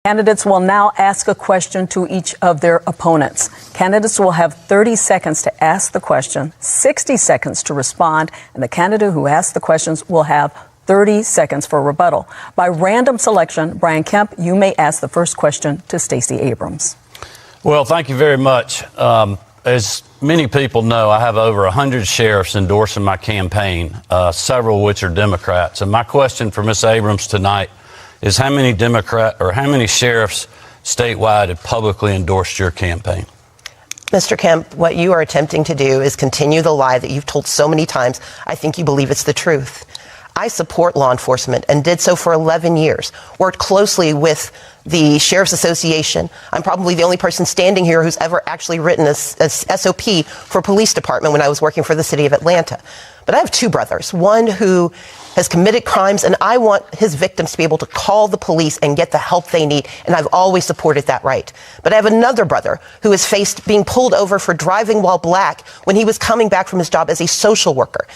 Candidates will now ask a question to each of their opponents. Candidates will have 30 seconds to ask the question, 60 seconds to respond, and the candidate who asks the questions will have 30 seconds for rebuttal. By random selection, Brian Kemp, you may ask the first question to Stacey Abrams. Well, thank you very much. As many people know, I have over 100 sheriffs endorsing my campaign, several of which are Democrats. And my question for Ms. Abrams tonight is how many sheriffs statewide have publicly endorsed your campaign? Mr. Kemp, what you are attempting to do is continue the lie that you've told so many times. I think you believe it's the truth. I support law enforcement and did so for 11 years, worked closely with the Sheriff's Association. I'm probably the only person standing here who's ever actually written a SOP for a police department when I was working for the city of Atlanta. But I have two brothers, one who has committed crimes, and I want his victims to be able to call the police and get the help they need, and I've always supported that right. But I have another brother who has faced being pulled over for driving while black when he was coming back from his job as a social worker.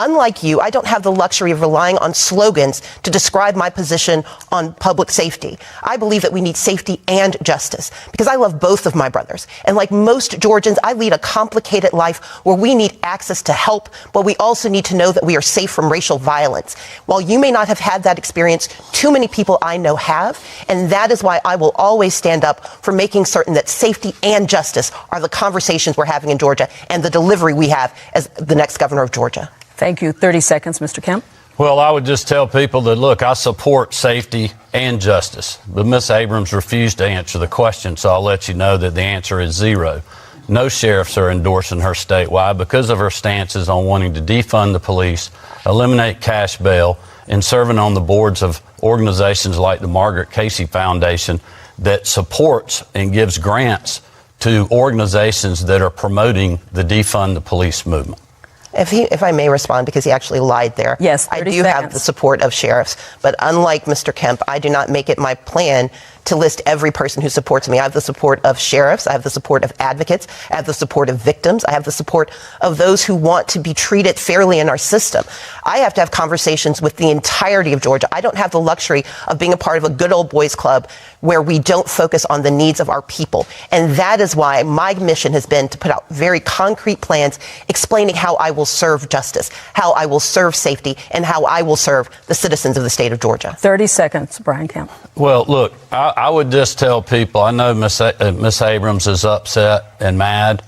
Unlike you, I don't have the luxury of relying on slogans to describe my position on public safety. I believe that we need safety and justice because I love both of my brothers. And like most Georgians, I lead a complicated life where we need access to help, but we also need to know that we are safe from racial violence. While you may not have had that experience, too many people I know have. And that is why I will always stand up for making certain that safety and justice are the conversations we're having in Georgia and the delivery we have as the next governor of Georgia. Thank you. 30 seconds, Mr. Kemp. Well, I would just tell people that, look, I support safety and justice. But Ms. Abrams refused to answer the question, so I'll let you know that the answer is zero. No sheriffs are endorsing her statewide because of her stances on wanting to defund the police, eliminate cash bail, and serving on the boards of organizations like the Margaret Casey Foundation that supports and gives grants to organizations that are promoting the defund the police movement. If I may respond, because he actually lied there. Yes, I do have the support of sheriffs, but unlike Mr. Kemp, I do not make it my plan to list every person who supports me. I have the support of sheriffs. I have the support of advocates. I have the support of victims. I have the support of those who want to be treated fairly in our system. I have to have conversations with the entirety of Georgia. I don't have the luxury of being a part of a good old boys club where we don't focus on the needs of our people. And that is why my mission has been to put out very concrete plans explaining how I will serve justice, how I will serve safety, and how I will serve the citizens of the state of Georgia. 30 seconds, Brian Kemp. Well, look, I would just tell people, I know Ms. Abrams is upset and mad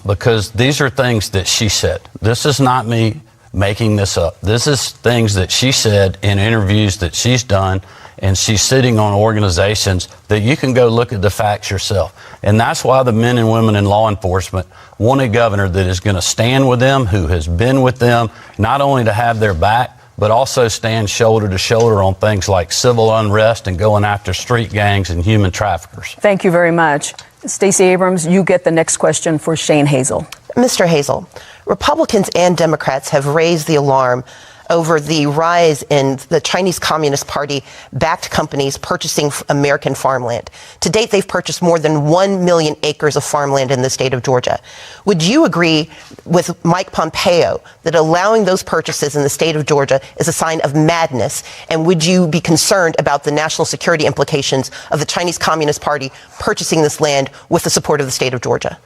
because these are things that she said. This is not me making this up. This is things that she said in interviews that she's done, and she's sitting on organizations that you can go look at the facts yourself. And that's why the men and women in law enforcement want a governor that is going to stand with them, who has been with them, not only to have their back, but also stand shoulder to shoulder on things like civil unrest and going after street gangs and human traffickers. Thank you very much. Stacey Abrams, you get the next question for Shane Hazel. Mr. Hazel, Republicans and Democrats have raised the alarm over the rise in the Chinese Communist Party-backed companies purchasing American farmland. To date, they've purchased more than 1 million acres of farmland in the state of Georgia. Would you agree with Mike Pompeo that allowing those purchases in the state of Georgia is a sign of madness? And would you be concerned about the national security implications of the Chinese Communist Party purchasing this land with the support of the state of Georgia?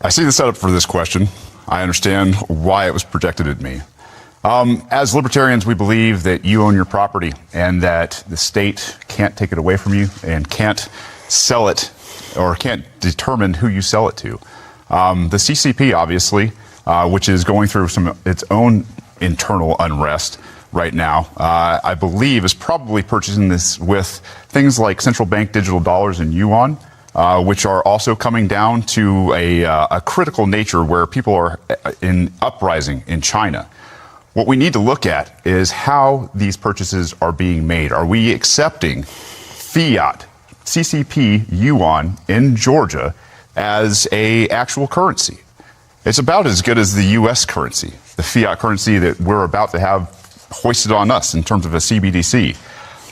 I see the setup for this question. I understand why it was projected at me. As libertarians, we believe that you own your property and that the state can't take it away from you and can't sell it or can't determine who you sell it to. The CCP, obviously, which is going through its own internal unrest right now, I believe is probably purchasing this with things like central bank digital dollars and yuan, which are also coming down to a critical nature where people are in uprising in China. What we need to look at is how these purchases are being made. Are we accepting fiat, CCP, yuan in Georgia as a actual currency? It's about as good as the U.S. currency, the fiat currency that we're about to have hoisted on us in terms of a CBDC.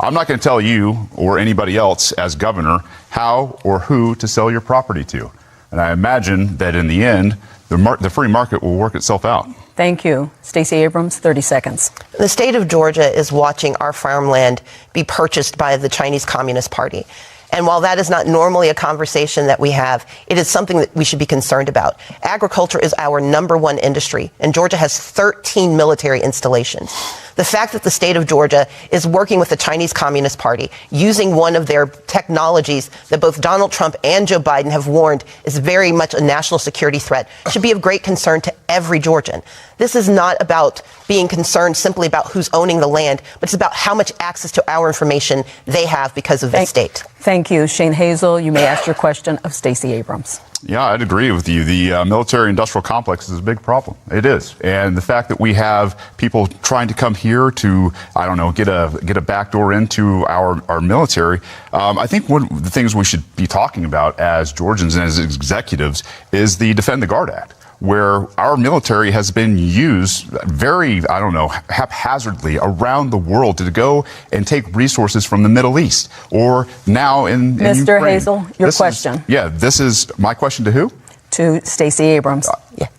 I'm not going to tell you or anybody else as governor how or who to sell your property to. And I imagine that in the end, the free market will work itself out. Thank you. Stacey Abrams, 30 seconds. The state of Georgia is watching our farmland be purchased by the Chinese Communist Party. And while that is not normally a conversation that we have, it is something that we should be concerned about. Agriculture is our #1 industry, and Georgia has 13 military installations. The fact that the state of Georgia is working with the Chinese Communist Party, using one of their technologies that both Donald Trump and Joe Biden have warned is very much a national security threat, should be of great concern to every Georgian. This is not about being concerned simply about who's owning the land, but it's about how much access to our information they have because of this state. Thank you. Shane Hazel, you may ask your question of Stacey Abrams. Yeah, I'd agree with you. The military-industrial complex is a big problem. It is. And the fact that we have people trying to come here to, I don't know, get a backdoor into our military, I think one of the things we should be talking about as Georgians and as executives is the Defend the Guard Act, where our military has been used very, I don't know, haphazardly around the world to go and take resources from the Middle East, or now in Mr. Ukraine. Hazel, your question. This is my question to who? To Stacey Abrams.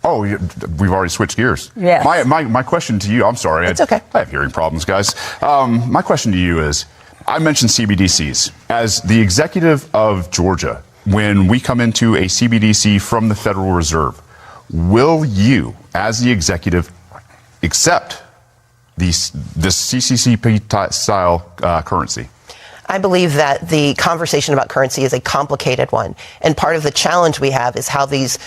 We've already switched gears. Yes. My question to you, I'm sorry. It's okay. I have hearing problems, guys. My question to you is, I mentioned CBDCs. As the executive of Georgia, when we come into a CBDC from the Federal Reserve, will you, as the executive, accept this CCCP-style currency? I believe that the conversation about currency is a complicated one. And part of the challenge we have is how this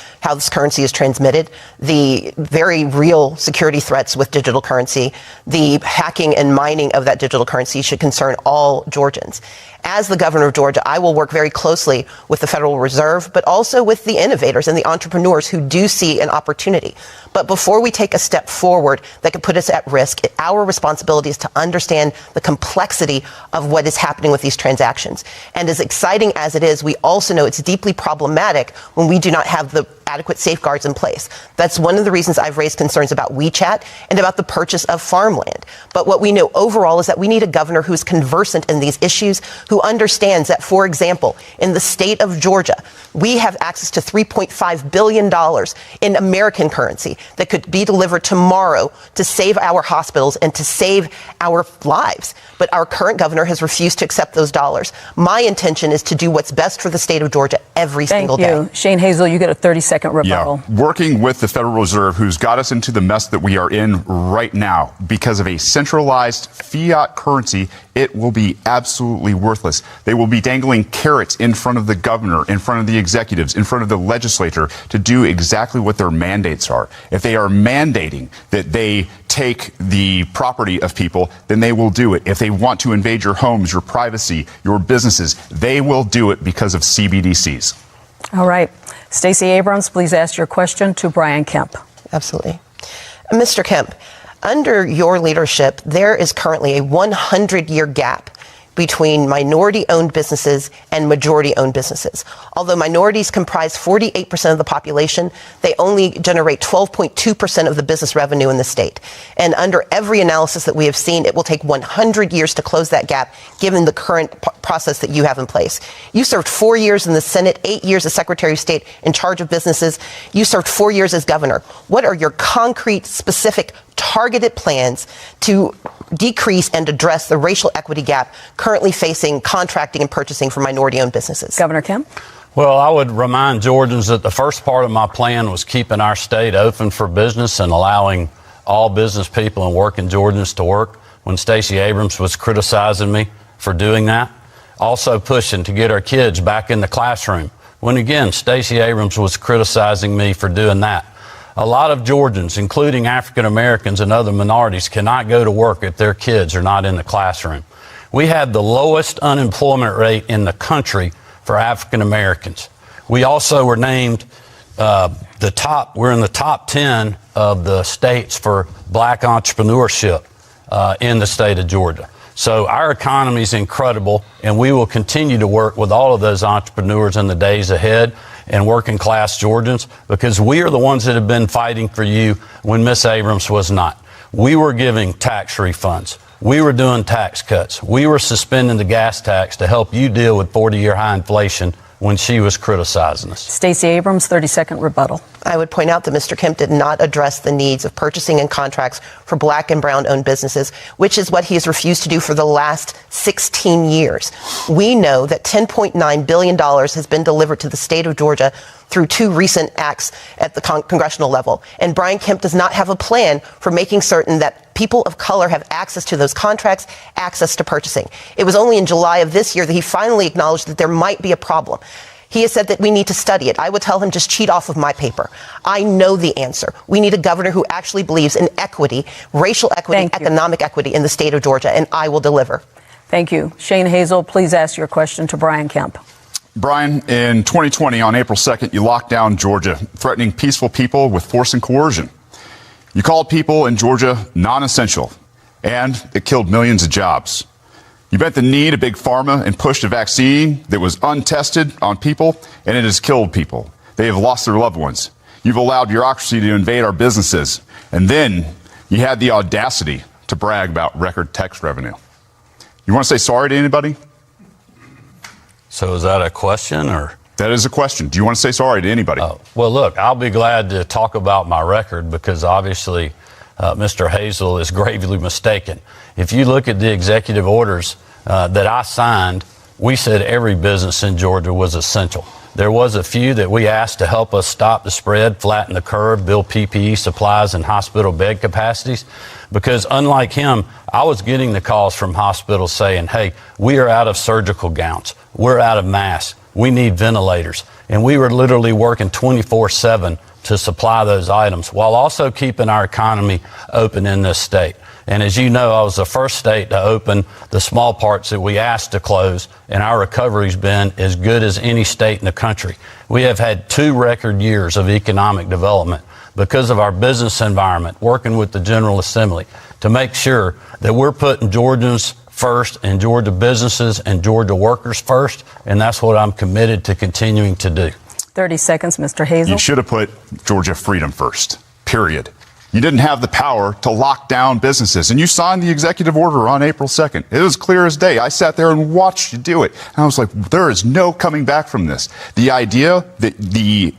currency is transmitted, the very real security threats with digital currency, the hacking and mining of that digital currency should concern all Georgians. As the governor of Georgia, I will work very closely with the Federal Reserve, but also with the innovators and the entrepreneurs who do see an opportunity. But before we take a step forward that could put us at risk, our responsibility is to understand the complexity of what is happening with these transactions. And as exciting as it is, we also know it's deeply problematic when we do not have the adequate safeguards in place. That's one of the reasons I've raised concerns about WeChat and about the purchase of farmland. But what we know overall is that we need a governor who's conversant in these issues, who understands that, for example, in the state of Georgia, we have access to $3.5 billion in American currency that could be delivered tomorrow to save our hospitals and to save our lives. But our current governor has refused to accept those dollars. My intention is to do what's best for the state of Georgia every single day. Thank you. Shane Hazel, you get a 30-second rebuttal. Yeah, working with the Federal Reserve, who's got us into the mess that we are in right now because of a centralized fiat currency, it will be absolutely worthless. They will be dangling carrots in front of the governor, in front of the executives, in front of the legislature to do exactly what their mandates are. If they are mandating that they take the property of people, then they will do it. If they want to invade your homes, your privacy, your businesses, they will do it because of CBDCs. All right. Stacey Abrams, please ask your question to Brian Kemp. Absolutely. Mr. Kemp, under your leadership, there is currently a 100-year gap between minority-owned businesses and majority-owned businesses. Although minorities comprise 48% of the population, they only generate 12.2% of the business revenue in the state. And under every analysis that we have seen, it will take 100 years to close that gap, given the current process that you have in place. You served 4 years in the Senate, 8 years as Secretary of State in charge of businesses. You served 4 years as governor. What are your concrete, specific, targeted plans to decrease and address the racial equity gap currently facing contracting and purchasing for minority-owned businesses? Governor Kemp? Well, I would remind Georgians that the first part of my plan was keeping our state open for business and allowing all business people and working Georgians to work when Stacey Abrams was criticizing me for doing that. Also pushing to get our kids back in the classroom when, again, Stacey Abrams was criticizing me for doing that. A lot of Georgians, including African Americans and other minorities, cannot go to work if their kids are not in the classroom. We have the lowest unemployment rate in the country for African Americans. We also were named we're in the top 10 of the states for black entrepreneurship in the state of Georgia. So our economy is incredible, and we will continue to work with all of those entrepreneurs in the days ahead and working class Georgians, because we are the ones that have been fighting for you when Miss Abrams was not. We were giving tax refunds. We were doing tax cuts. We were suspending the gas tax to help you deal with 40-year high inflation when she was criticizing us. Stacey Abrams, 30-second rebuttal. I would point out that Mr. Kemp did not address the needs of purchasing and contracts for black and brown owned businesses, which is what he has refused to do for the last 16 years. We know that $10.9 billion has been delivered to the state of Georgia through 2 recent acts at the congressional level. And Brian Kemp does not have a plan for making certain that people of color have access to those contracts, access to purchasing. It was only in July of this year that he finally acknowledged that there might be a problem. He has said that we need to study it. I would tell him, just cheat off of my paper. I know the answer. We need a governor who actually believes in equity, racial equity, economic equity in the state of Georgia, and I will deliver. Thank you. Shane Hazel, please ask your question to Brian Kemp. Brian, in 2020, on April 2nd, you locked down Georgia, threatening peaceful people with force and coercion. You called people in Georgia non-essential, and it killed millions of jobs. You bent the knee to big pharma and pushed a vaccine that was untested on people, and it has killed people. They have lost their loved ones. You've allowed bureaucracy to invade our businesses. And then you had the audacity to brag about record tax revenue. You want to say sorry to anybody? So is that a question, or? That is a question. Do you want to say sorry to anybody? Well, look, I'll be glad to talk about my record because obviously Mr. Hazel is gravely mistaken. If you look at the executive orders that I signed, we said every business in Georgia was essential. There was a few that we asked to help us stop the spread, flatten the curve, build PPE supplies and hospital bed capacities. Because unlike him, I was getting the calls from hospitals saying, hey, we are out of surgical gowns. We're out of masks. We need ventilators. And we were literally working 24/7 to supply those items while also keeping our economy open in this state. And as you know, I was the first state to open the small parts that we asked to close, and our recovery's been as good as any state in the country. We have had 2 record years of economic development because of our business environment, working with the General Assembly to make sure that we're putting Georgians first and Georgia businesses and Georgia workers first, and that's what I'm committed to continuing to do. 30 seconds, Mr. Hazel. You should have put Georgia freedom first, period. You didn't have the power to lock down businesses, and you signed the executive order on April 2nd. It was clear as day. I sat there and watched you do it. And I was like, there is no coming back from this. The idea that the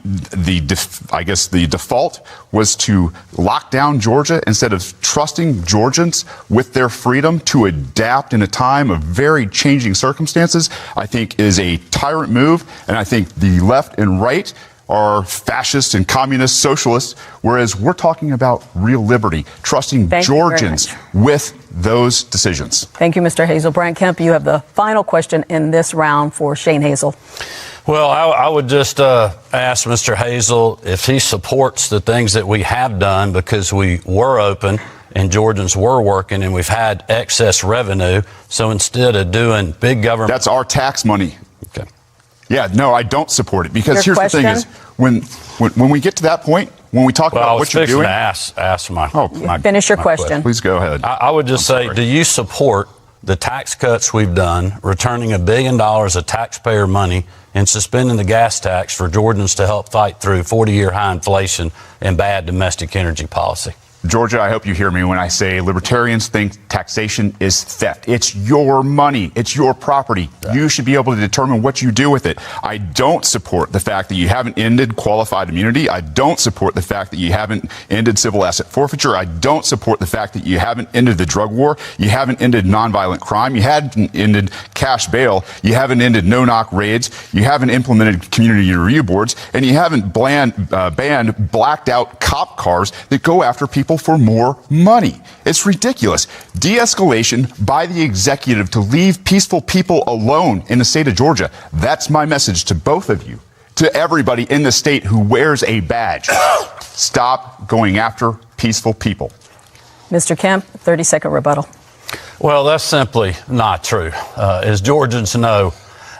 default was to lock down Georgia instead of trusting Georgians with their freedom to adapt in a time of very changing circumstances, I think is a tyrant move. And I think the left and right are fascist and communist socialists, whereas we're talking about real liberty, trusting Georgians with those decisions. Thank you, Mr. Hazel. Brian Kemp, you have the final question in this round for Shane Hazel. Well, I would just ask Mr. Hazel if he supports the things that we have done because we were open and Georgians were working and we've had excess revenue. So instead of doing big government... That's our tax money. Okay. Yeah, no, I don't support it because here's the thing is when we get to that point, when we talk about what you're doing. I was fixing to ask my finish your question. Please go ahead. I would just say, do you support the tax cuts we've done, returning $1 billion of taxpayer money and suspending the gas tax for Georgians to help fight through 40-year high inflation and bad domestic energy policy? Georgia, I hope you hear me when I say libertarians think taxation is theft. It's your money. It's your property. Yeah. You should be able to determine what you do with it. I don't support the fact that you haven't ended qualified immunity. I don't support the fact that you haven't ended civil asset forfeiture. I don't support the fact that you haven't ended the drug war. You haven't ended nonviolent crime. You haven't ended cash bail. You haven't ended no-knock raids. You haven't implemented community review boards. And you haven't banned blacked out cop cars that go after people for more money. It's ridiculous. De-escalation by the executive to leave peaceful people alone in the state of Georgia. That's my message to both of you, to everybody in the state who wears a badge. Stop going after peaceful people. Mr. Kemp, 30-second rebuttal. Well, that's simply not true. As Georgians know,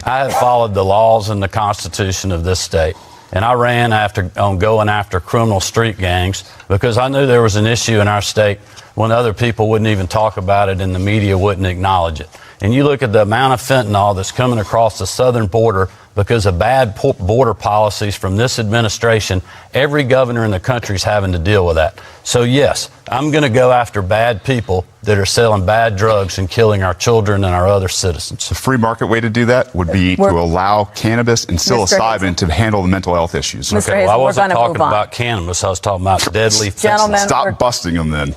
I have followed the laws and the Constitution of this state. And I ran on going after criminal street gangs because I knew there was an issue in our state when other people wouldn't even talk about it and the media wouldn't acknowledge it. And you look at the amount of fentanyl that's coming across the southern border because of bad border policies from this administration. Every governor in the country is having to deal with that. So, yes, I'm going to go after bad people that are selling bad drugs and killing our children and our other citizens. The free market way to do that would be to allow cannabis and psilocybin to handle the mental health issues. Okay, well, I wasn't talking about cannabis. I was talking about deadly fentanyl. Gentlemen, stop busting them then.